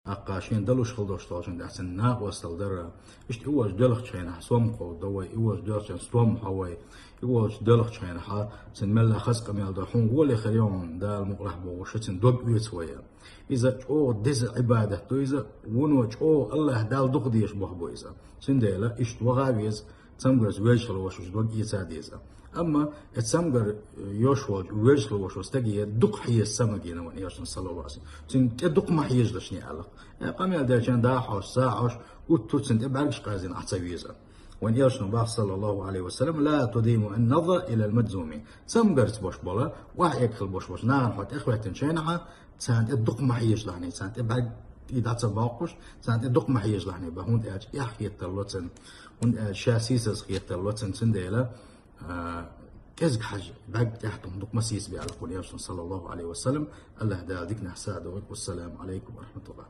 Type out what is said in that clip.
أقاشين دلوش خلدوش طاشين ده سن ناق وصل درا إيش إيواش دلخ شين حسوم قو دوي إيواش دلخ شين سوم حوي إيواش دلخ شين حا سن ملا خس كمال دحون ولا خليون دا المقرح بوش سن دوب ويتويا إذا أو دز عبادة تو إذا ونوش أو الله دال دقديش بوه إذا سن ديلا إيش وغاويز تسمجرز ويشل وشوش دوق يساديزا أما تسمجر يوشوج ويشل وشوش تجي دق حي السمجينا وان يوشن صلى الله عليه وسلم سن تدق ما حيج لشني علق قام يلدا كان دا حوش ساعش وتوت سن تبعرش قازين أحسويزا وان يوشن باخ صلى الله عليه وسلم لا تديم النظر إلى المجزومين تسمجرت بوش بولا واحد يدخل بوش نعم حتى إخوة تنشينها سان تدق ما حيج لهني سان تبعد إذا تصباقش سان تدق ما حيج لهني بهون تاج يحيى تلوتن und شاسيسس خيت اللوتن سنديلا كزق حاجة بعد تحتهم دق مسيس بيعرفون يرسل صلى الله عليه وسلم الله دا ذكنا حساده والسلام عليكم ورحمة الله.